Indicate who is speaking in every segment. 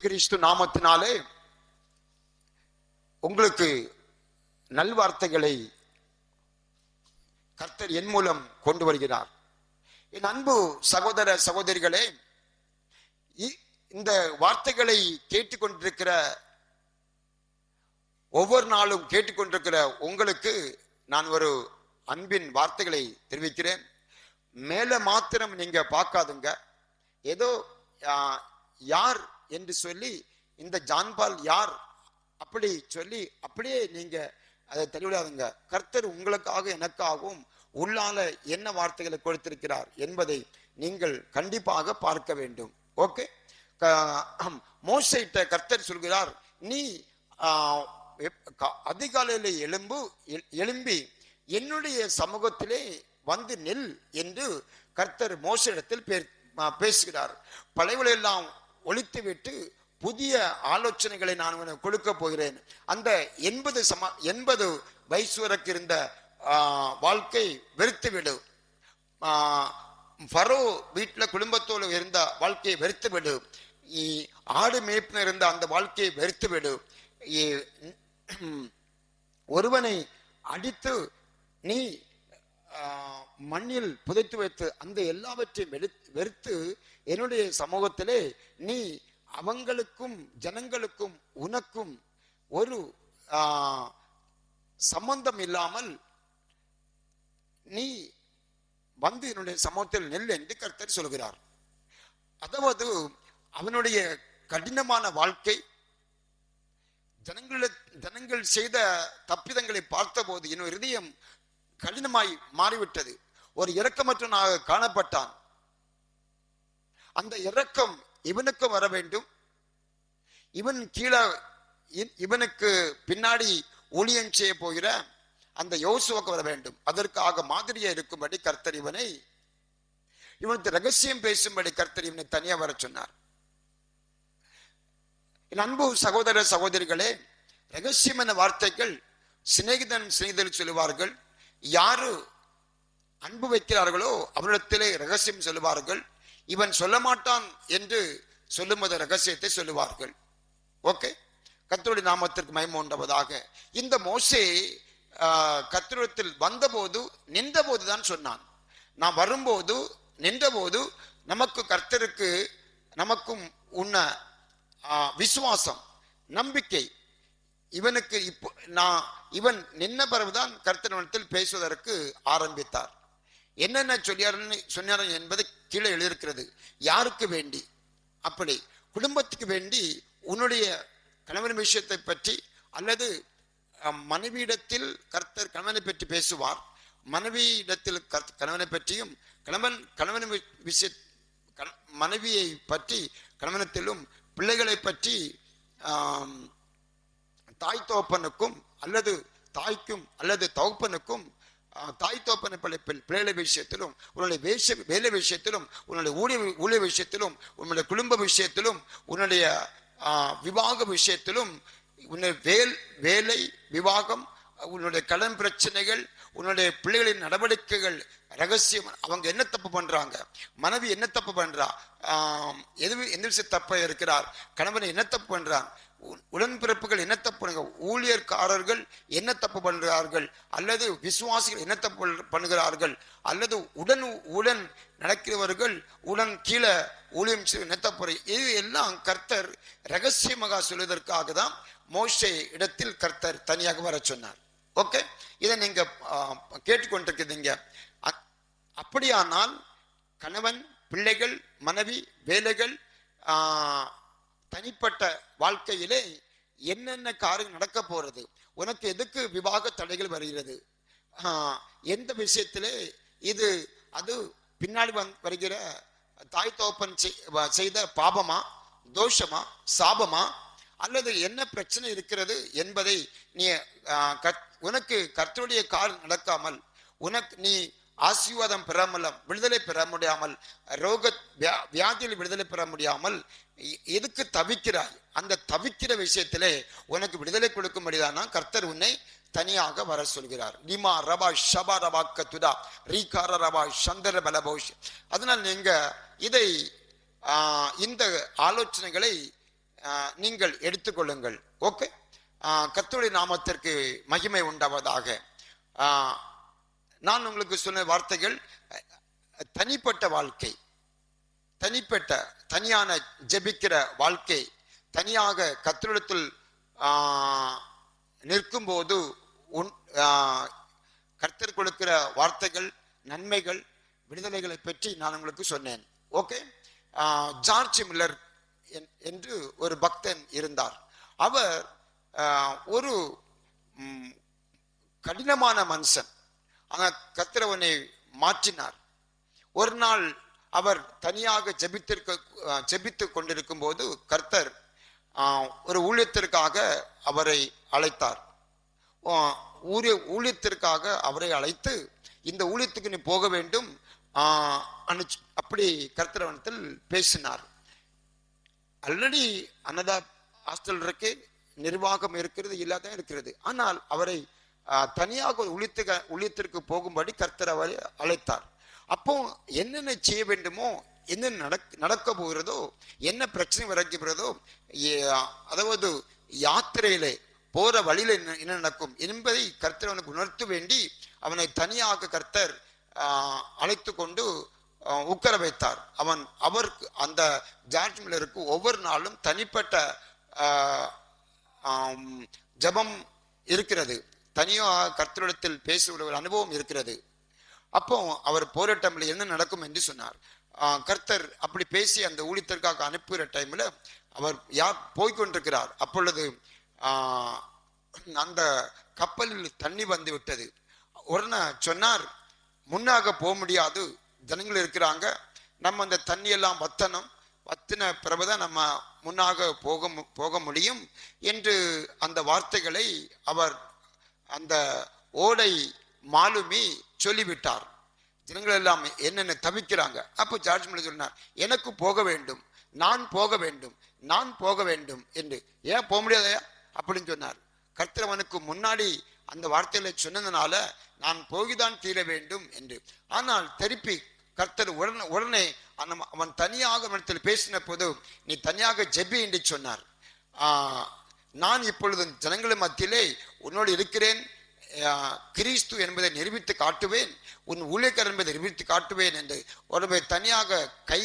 Speaker 1: கிறிஸ்து நாமத்தினாலே உங்களுக்கு நல்வார்த்தைகளை கர்த்தர் என் மூலம் கொண்டு வருகிறார். என் அன்பு சகோதர சகோதரிகளே, இந்த வார்த்தைகளை கேட்டுக்கொண்டிருக்கிற ஒவ்வொரு நாளும் கேட்டுக்கொண்டிருக்கிற உங்களுக்கு நான் ஒரு அன்பின் வார்த்தைகளை தெரிவிக்கிறேன். மேல மாத்திரம் நீங்க பார்க்காதுங்க. ஏதோ யார் என்று சொல்லி இந்த ஜான்பால் யார் அப்படி சொல்லி அப்படியே நீங்க அதை தெளிவிடாதுங்க. கர்த்தர் உங்களுக்காக எனக்காகவும் உள்ளால என்ன வார்த்தைகளை கொடுத்திருக்கிறார் என்பதை நீங்கள் கண்டிப்பாக பார்க்க வேண்டும். ஓகே, மோசேட்ட கர்த்தர் சொல்கிறார், நீ அதிகாலையில எழும்பி என்னுடைய சமூகத்திலே வந்து நெல் என்று கர்த்தர் மோசேயிடத்தில் பேசுகிறார். பழையவளெல்லாம் ஒழித்துவிட்டு புதிய ஆலோசனைகளை நான் உனக்கு கொடுக்க போகிறேன். அந்த 80 வயசு வரைக்கும் இருந்த வாழ்க்கை வெறுத்துவிடு. ஃபரோ வீட்டில் குடும்பத்தோடு இருந்த வாழ்க்கையை வெறுத்துவிடு. ஆடு மேய்ப்பு இருந்த அந்த வாழ்க்கையை வெறுத்துவிடு. ஒருவனை அடித்து நீ மண்ணில் புதைத்து வைத்து அந்த எல்லாவற்றையும் வெறுத்து என்னுடைய சமூகத்திலே நீ அவங்களுக்கும் ஜனங்களுக்கும் உனக்கும் ஒரு சம்பந்தம் இல்லாமல் நீ வந்து என்னுடைய சமூகத்தில் நெல் என்று கர்த்தர் சொல்கிறார். அதாவது அவனுடைய கடினமான வாழ்க்கை, ஜனங்கள் செய்த தப்பிதங்களை பார்த்தபோது என்னுடைய இதயம் கடினமாய் மாறிவிட்டது. ஒரு இரக்கமற்றவனாக காணப்பட்டான். அந்த இரக்கம் இவனுக்கு வர வேண்டும். இவன் கீழே இவனுக்கு பின்னாடி ஊழியம் செய்ய போகிற அந்த யோசுவாக்கு வர வேண்டும். அதற்காக மாதிரியா இருக்கும்படி கர்த்தர் இவனுக்கு ரகசியம் பேசும்படி கர்த்தர் இவனை தனியா வர சொன்னார். என் அன்பு சகோதர சகோதரிகளே, ரகசியமான வார்த்தைகள் சிநேகிதன் சொல்லுவார்கள். யாரு அன்பு வைக்கிறார்களோ அவரிடத்திலே ரகசியம் சொல்லுவார்கள். இவன் சொல்ல மாட்டான் என்று சொல்லும்போது ரகசியத்தை சொல்லுவார்கள். ஓகே, கர்த்தருடைய நாமத்திற்கு மகிமை உண்டாவதாக. இந்த மோசே கர்த்தரிடத்தில் வந்தபோது நின்றபோது தான் சொன்னான். நான் வரும்போது நின்றபோது நமக்கு கர்த்தருக்கு நமக்கும் உன்ன விசுவாசம் நம்பிக்கை இவனுக்கு இவன் நின்ன பிறகுதான் கர்த்தரிடத்தில் பேசுவதற்கு ஆரம்பித்தார். என்னென்ன சொன்னார் என்பதை கீழே எழுதியிருக்கிறது. யாருக்கு வேண்டி? அப்படி குடும்பத்துக்கு வேண்டி உன்னுடைய கணவன் விஷயத்தை பற்றி, அல்லது மனைவியிடத்தில் கர்த்தர் கணவனை பற்றி பேசுவார். மனைவியிடத்தில் கணவனை பற்றியும் மனைவியை பற்றி கணவனத்திலும், பிள்ளைகளை பற்றி தாய் தகப்பனுக்கும் அல்லது தாய்க்கும் அல்லது தகப்பனுக்கும், தாய் தகப்பனை பிள்ளைகளை விஷயத்திலும், உன்னுடைய வேலை விஷயத்திலும், உன்னுடைய ஊழிய விஷயத்திலும், உன்னுடைய குடும்ப விஷயத்திலும், உன்னுடைய விவாக விஷயத்திலும், உன்னுடைய வேலை விவாகம், உன்னுடைய கடன் பிரச்சனைகள், உன்னுடைய பிள்ளைகளின் நடவடிக்கைகள் ரகசியம். அவங்க என்ன தப்பு பண்றாங்க, மனைவி என்ன தப்பு பண்றா, எந்த விஷயம் தப்ப இருக்கிறார், கணவனை என்ன தப்பு பண்றான், உடன்பிறப்புகள் என்ன தப்பு, ஊழியர்காரர்கள் என்ன தப்பு பண்கிறார்கள், அல்லது விசுவாசிகள் என்ன தப்பு பண்ணுகிறார்கள், அல்லது உடன் நடக்கிறவர்கள் உடன் கீழே ஊழியம் என்ன தப்பு, இது எல்லாம் கர்த்தர் ரகசியமாக சொல்வதற்காக தான் மோசே இடத்தில் கர்த்தர் தனியாக வர சொன்னார். ஓகே, இதை நீங்க கேட்டுக்கொண்டிருக்கிறீங்க. அப்படியானால் கணவன், பிள்ளைகள், மனைவி, வேலைகள், தனிப்பட்ட வாழ்க்கையிலே என்னென்ன காரியம் நடக்க போறது, உனக்கு எதுக்கு விவாக தடைகள் வருகிறது, எந்த விஷயத்திலே இது அது பின்னாடி வருகிற தாய் தகப்பன் செய்த பாபமா, தோஷமா, சாபமா, அல்லது என்ன பிரச்சனை இருக்கிறது என்பதை நீ உனக்கு கர்த்தருடைய காரியம் நடக்காமல், உனக்கு நீ ஆசீர்வாதம் பெறாமல், விடுதலை பெற முடியாமல், வியாதியில் விடுதலை பெற முடியாமல் எதுக்கு தவிக்கிறாய்? அந்த தவிக்கிற விஷயத்திலே உனக்கு விடுதலை கொடுக்கும்படிதானா கர்த்தர் உன்னை தனியாக வர சொல்கிறார். நிமா ரபா ஷபா ரபா கத்துதா ரீகார ரபா சந்தர பலபோஷ். அதனால் நீங்க இதை இந்த ஆலோசனைகளை நீங்கள் எடுத்துக்கொள்ளுங்கள். ஓகே, கர்த்தருடைய நாமத்திற்கு மகிமை உண்டாவதாக. நான் உங்களுக்கு சொன்ன வார்த்தைகள் தனிப்பட்ட வாழ்க்கை, தனியான ஜெபிக்கிற வாழ்க்கை, தனியாக கர்த்தரிடத்தில் நிற்கும் போது கர்த்தர் கொடுக்கிற வார்த்தைகள், நன்மைகள், விடுதலைகளை பற்றி நான் உங்களுக்கு சொன்னேன். ஓகே, ஜார்ஜ் மில்லர் என்று ஒரு பக்தன் இருந்தார். அவர் ஒரு கடினமான மனுஷன். ஆனால் கர்த்தர் அவனை மாற்றினார். ஒரு நாள் அவர் தனியாக ஜெபித்துக் கொண்டிருக்கும் போது கர்த்தர் ஒரு ஊழியத்திற்காக அவரை அழைத்தார். ஊழியத்திற்காக அவரை அழைத்து, இந்த ஊழியத்துக்கு நீ போக வேண்டும் அப்படி கர்த்தரவனத்தில் பேசினார். ஆல்ரெடி அன்னதா ஹாஸ்டல் இருக்கு, நிர்வாகம் இருக்கிறது, இல்லாத இருக்கிறது. ஆனால் அவரை தனியாக ஒரு ஊழியத்திற்கு போகும்படி கர்த்தர் அவரை அழைத்தார். அப்போ என்னென்ன செய்ய வேண்டுமோ, என்ன நடக்க போகிறதோ, என்ன பிரச்சனை வரக்கிறதோ, அதாவது யாத்திரையிலே போற வழியில என்ன நடக்கும் என்பதை கர்த்தர் அவனுக்கு உணர்த்த வேண்டி அவனை தனியாக கர்த்தர் அழைத்து கொண்டு உட்கார வைத்தார். அவருக்கு அந்த ஜார்ஜ் மில்லருக்கு ஒவ்வொரு நாளும் தனிப்பட்ட ஜபம் இருக்கிறது, தனியாக கர்த்தரிடத்தில் பேசுகிற ஒரு அனுபவம் இருக்கிறது. அப்போ அவர் போராட்டம்ல என்ன நடக்கும் என்று சொன்னார். கர்த்தர் அப்படி பேசி அந்த ஊழியத்திற்காக அனுப்புகிற டைம்ல அவர் போய்கொண்டிருக்கிறார். அப்பொழுது அந்த கப்பலில் தண்ணி வந்து விட்டது. உடனே சொன்னார், முன்னாக போக முடியாது, ஜனங்கள் இருக்கிறாங்க, நம்ம அந்த தண்ணி எல்லாம் வத்தின பிறகுதான் நம்ம முன்னாக போக முடியும் என்று அந்த வார்த்தைகளை அவர் அந்த ஓடை மாலுமி சொல்லிவிட்டார். ஜனங்கள் எல்லாம் என்னென்ன தவிக்கிறாங்க. அப்போ ஜார்ஜ் மில்லர் சொன்னார், எனக்கு போக வேண்டும், நான் போக வேண்டும் என்று. ஏன் போக முடியாதையா அப்படின்னு சொன்னார். கர்த்தர் அவனுக்கு முன்னாடி அந்த வார்த்தைகளை சொன்னதுனால நான் போய்தான் தீர வேண்டும் என்று. ஆனால் திருப்பி கர்த்தர் உடனே அவன் தனியாக அவனிடத்தில் பேசின போது, நீ தனியாக ஜெபி என்று சொன்னார். நான் இப்பொழுது ஜனங்கள் மத்தியிலே உன்னோடு இருக்கிறேன், கிறிஸ்து என்பதை நிரூபித்து காட்டுவேன், உன் ஊழியக்காரர் என்பதை நிரூபித்து காட்டுவேன் என்று உடனே தனியாக கை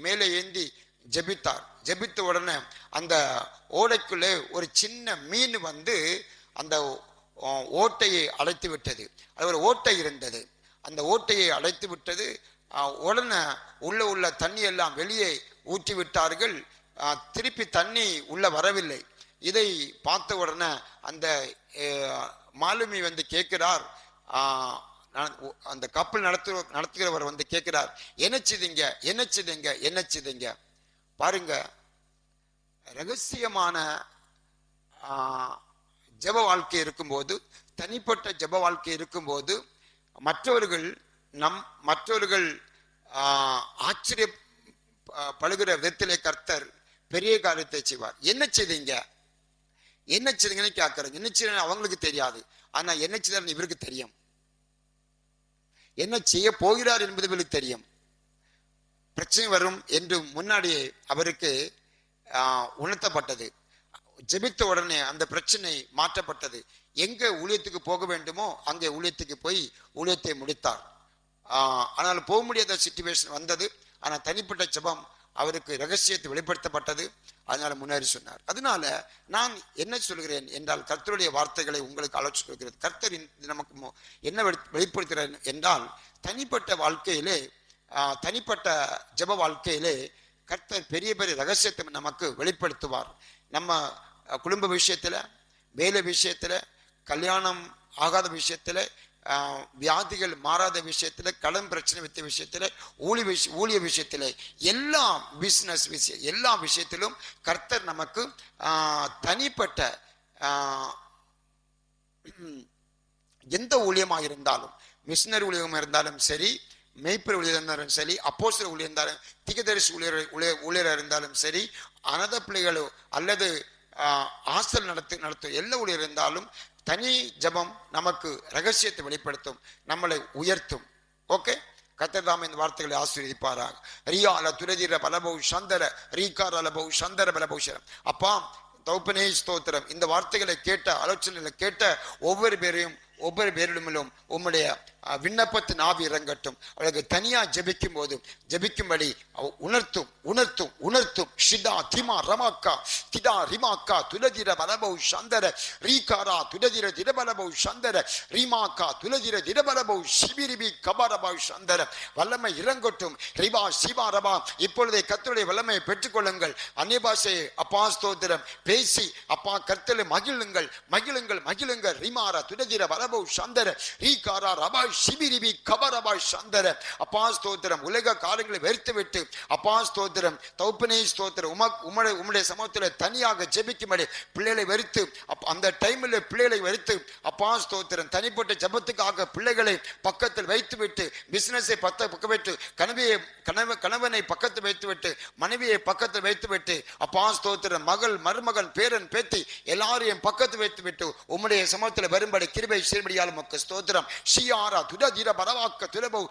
Speaker 1: மேலே ஏந்தி ஜெபித்தார். ஜெபித்த உடனே அந்த ஓடைக்குள்ளே ஒரு சின்ன மீன் வந்து அந்த ஓட்டையை அடைத்து விட்டது. அது ஒரு ஓட்டை இருந்தது, அந்த ஓட்டையை அடைத்து விட்டது. உடனே உள்ள தண்ணி எல்லாம் வெளியே ஊற்றி விட்டார்கள். திருப்பி தண்ணி உள்ள வரவில்லை. இதை பார்த்த உடனே அந்த மாலுமி வந்து கேட்கிறார், அந்த கப்பல் நடத்துகிறவர் வந்து கேட்கிறார், என்ன செய்தீங்க பாருங்க. ரகசியமான ஜெப வாழ்க்கை இருக்கும்போது, தனிப்பட்ட ஜெப வாழ்க்கை இருக்கும்போது மற்றவர்கள் ஆச்சரியப்படுகிற விதத்திலே கர்த்தர் பெரிய காரியத்தை செய்வார். என்ன செய்தீங்கன்னு கேட்கறாங்க. என்ன செய்ய அவங்களுக்கு தெரியாது, ஆனா என்ன செய்தார் இவருக்கு தெரியும். என்ன செய்ய போகிறார் என்பது இவருக்கு தெரியும். பிரச்சனை வரும் என்று முன்னாடியே அவருக்கு உணர்த்தப்பட்டது. ஜெபித்த உடனே அந்த பிரச்சனை மாற்றப்பட்டது. எங்க ஊழியத்துக்கு போக வேண்டுமோ அங்கே ஊழியத்துக்கு போய் ஊழியத்தை முடித்தார். ஆனால் போக முடியாத சிச்சுவேஷன் வந்தது. ஆனால் தனிப்பட்ட ஜெபம் அவருக்கு ரகசியத்தை வெளிப்படுத்தப்பட்டது. அதனால முன்னேறி சொன்னார். அதனால நான் என்ன சொல்கிறேன் என்றால், கர்த்தருடைய வார்த்தைகளை உங்களுக்கு ஆலோசனை கொடுக்கிறது. கர்த்தர் நமக்கு என்ன வெளிப்படுத்துகிறார் என்றால், தனிப்பட்ட வாழ்க்கையிலே, தனிப்பட்ட ஜெப வாழ்க்கையிலே கர்த்தர் பெரிய பெரிய ரகசியத்தை நமக்கு வெளிப்படுத்துவார். நம்ம குடும்ப விஷயத்துல, வேலை விஷயத்துல, கல்யாணம் ஆகாத விஷயத்துல, வியாதிகள் மாறாத விஷயத்துல, கடன் பிரச்சனை வைத்த விஷயத்துல, ஊழிய விஷயத்துல, எல்லா பிசினஸ் விஷயம், எல்லா விஷயத்திலும் கர்த்தர் நமக்கு தனிப்பட்ட எந்த ஊழியமாக இருந்தாலும், மிஷினரி ஊழியமாக இருந்தாலும் சரி, மெய்ப்பர் ஊழியர் இருந்தாலும் சரி, அப்போஸ்தலர் ஊழியர் இருந்தாலும், தீர்க்கதரிசி ஊழியராக இருந்தாலும் சரி, அனாதை பிள்ளைகளோ அல்லது ஹாஸ்டல் நடத்தும் எல்லா ஊழியர் இருந்தாலும் தனி ஜபம் நமக்கு ரகசியத்தை வெளிப்படுத்தும், நம்மளை உயர்த்தும். ஓகே, கர்த்தர் தாமே இந்த வார்த்தைகளை ஆசீர்வதிப்பாராக. ரியால துரதிர பலபௌ சந்தர ரீகார அலபௌ சந்தர பலபௌஷரம். அப்பா தௌப்பனே ஸ்தோத்திரம். இந்த வார்த்தைகளை கேட்ட, ஆலோசனைகளை கேட்ட ஒவ்வொரு பேரிடமிலும் உம்முடைய விண்ணப்பத்தின் ஆவி இறங்கட்டும். அவளுக்கு தனியா ஜெபிக்கும் போது ஜெபிக்கும்படி உணர்த்தும் ஷிதா திமா ரமாக்கா திடா ரிமாக்கா துலதிர பலபௌ சந்தர ரீகாரா துலதிர திரபலபௌ சந்தர ரீமாக்கா துலதிர திரபலபௌ சிபிரிபி கபரபௌ சந்தர. வல்லமை இறங்கட்டும். ரிபா சிவா ரபா. இப்பொழுதே கர்த்தருடைய வல்லமையை பெற்றுக்கொள்ளுங்கள். அந்நிய பாஷையை அப்பா ஸ்தோத்திரம் பேசி அப்பா கர்த்தரை மகிழுங்கள். ரிமாரா துலதிர பலபௌ சந்தர ரீகாரா ரபா சிபிரிபி கபரபா சந்தர. அப்பா ஸ்தோத்திரம். உலக காரியங்களை வெறுத்து விட்டு அப்பா ஸ்தோத்திரம் தௌப்பனே ஸ்தோத்திரம் உம்முடைய சமூகத்தில் தனியாக ஜெபிக்கும்படி பிள்ளைகளை வெறுத்து அந்த டைமில் பிள்ளைகளை வெறுத்து அப்பா ஸ்தோத்திரம் தனிப்பட்ட ஜெபத்துக்காக பிள்ளைகளை பக்கத்தில் வைத்துவிட்டு பிசினஸை பக்கம் வைத்து கணவனை பக்கத்தில் வைத்துவிட்டு மனைவியை பக்கத்தில் வைத்துவிட்டு அப்பா ஸ்தோத்திரம் மருமகன் பேரன் பேத்தி எல்லாரையும் பக்கத்தில் வைத்துவிட்டு உம்முடைய சமூகத்தில் வரும்படி கிருபை செய்யும்படியால் உமக்கு ஸ்தோத்திரம். ஷியாரா துரதிர பரவாக்க துலபௌ.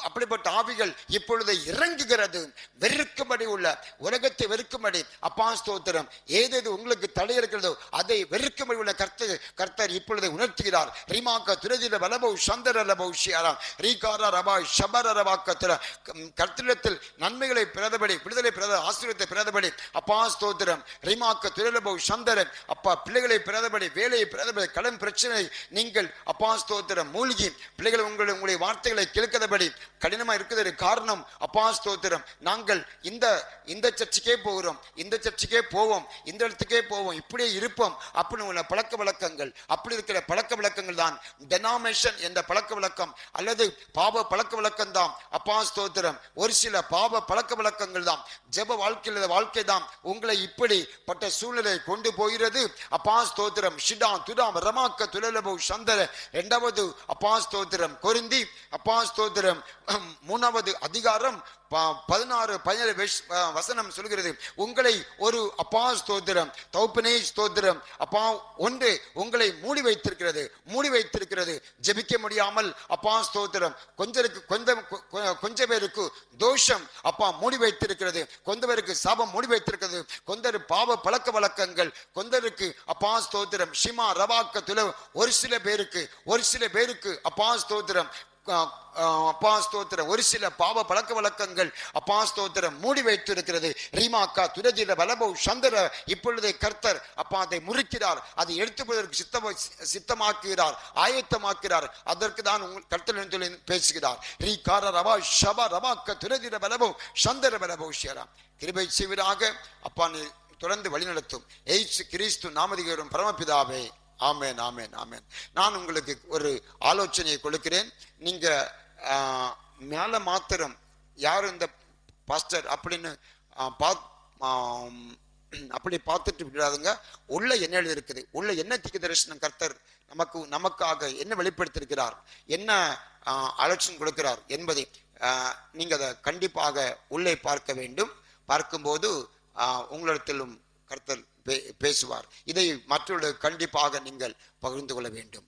Speaker 1: அப்படிப்பட்ட ஆவிகள் இப்பொழுது இறங்குகிறது. வெறுக்கும்படி உள்ள உலகத்தை வெறுக்கும்படி அப்பா ஸ்தோத்திரம் ஏதேது உங்களுக்கு தடை இருக்கிறதோ அதை வெறுக்கும்படி உள்ள கர்த்தர் இப்பொழுது உணர்த்துகிறார். ரிமாக்க துரதிர பலபௌ சந்தர லபௌ ஷியாரா ரீகாரா ரபா ஷபர ரபாக்க கர்த்தரிடத்தில் நன்மைகளை பிறந்தபடி விடுதலை பிறந்த ஆசீர்வாதத்தை பிறந்தபடி அப்பா ஸ்தோத்திரம் ரிமாக்க துரலபௌ சந்தரன். அப்பா பிள்ளைகளை பிறந்தபடி வேலையை பிறந்தபடி கடன் பிரச்சனை நீங்கள் அப்பா ஸ்தோத்திரம் மூழ்கி பிள்ளைகள் உங்களுடைய வார்த்தைகளை கேட்காதபடி கடினமா இருக்கிறது காரணம் அப்பா ஸ்தோத்திரம் நாங்கள் இந்த சர்ச்சுக்கே போகிறோம், இந்த சர்ச்சுக்கே போவோம், இந்த இடத்துக்கே போவோம், இப்படியே இருப்போம் அப்படின்னு உள்ள பழக்க வழக்கங்கள். அப்படி இருக்கிற பழக்க வழக்கங்கள் தான் டெனாமினேஷன் என்ற பழக்க வழக்கம் அல்லது பாவ பழக்க வழக்கம் தான். அப்பா ஸ்தோத்திரம் ஒரு சில பாவ பழக்க வழக்கங்கள் தான் ஜெப வாழ்க்கை தான் உங்களை இப்படிப்பட்ட சூழ்நிலை கொண்டு போகிறது. அப்பா ஸ்தோத்திரம் ஷிடா துடாம் ரமாக்க துலலபௌ சந்தர. இரண்டாவது அப்பா ஸ்தோத்திரம் கொரிந்தி அப்பா ஸ்தோத்திரம் 3வது அதிகாரம் 16-17 வசனம் சொல்கிறது. உங்களை ஒரு அப்பா ஸ்தோத்திரம் தௌப்பனே ஸ்தோத்திரம் அப்பா ஒன்று உங்களை மூடி வைத்திருக்கிறது ஜெபிக்க முடியாமல் அப்பா ஸ்தோத்திரம் கொஞ்சம் பேருக்கு தோஷம் அப்பா மூடி வைத்திருக்கிறது, கொஞ்சம் பேருக்கு சாபம் மூடி வைத்திருக்கிறது, கொஞ்சம் பாவ பழக்க வழக்கங்கள் கொஞ்சருக்கு அப்பா ஸ்தோத்திரம் ஷிமா ரவாக்க துல ஒரு சில பேருக்கு அப்பா ஸ்தோத்திரம் அப்பா ஸ்தோத்திரம் ஒரு சில பாவ பழக்க வழக்கங்கள் அப்பா ஸ்தோத்திரம் மூடி வைத்திருக்கிறது. ரீமாக்கா துரதிர பலபௌ சந்தர. இப்பொழுதே கர்த்தர் அப்பா அதை முறிக்கிறார், அதை எடுத்துக்கொள்வதற்கு சித்தமாக்குகிறார், ஆயத்தமாக்கிறார். அதற்கு தான் கர்த்தர் பேசுகிறார். ரீகார ரபா ஷபா ரபாக்க துரதிர பலபௌ சந்தர பலபௌ ஷியரா. கிருபை செய்வதாக அப்பா நீ தொடர்ந்து வழிநடத்தும் இயேசு கிறிஸ்து நாமத்திலே பரமபிதாவே ஆமென் ஆமென் ஆமென். நான் உங்களுக்கு ஒரு ஆலோசனையை கொடுக்கிறேன். நீங்க மேல மாத்திரம் யாரும் இந்த பாஸ்டர் அப்படின்னு அப்படி பார்த்துட்டு விடாதுங்க. உள்ள என்ன எழுதியிருக்குது, உள்ள என்ன தீர்க்க தரிசனம் கர்த்தர் நமக்காக என்ன வெளிப்படுத்தியிருக்கிறார், என்ன ஆலோசனை கொடுக்கிறார் என்பதை நீங்க அதை கண்டிப்பாக உள்ளே பார்க்க வேண்டும். பார்க்கும்போது உங்களிடத்திலும் கர்த்தர் பேசுவார். இதை மற்றவர்கள் கண்டிப்பாக நீங்கள் பகிர்ந்து கொள்ள வேண்டும்.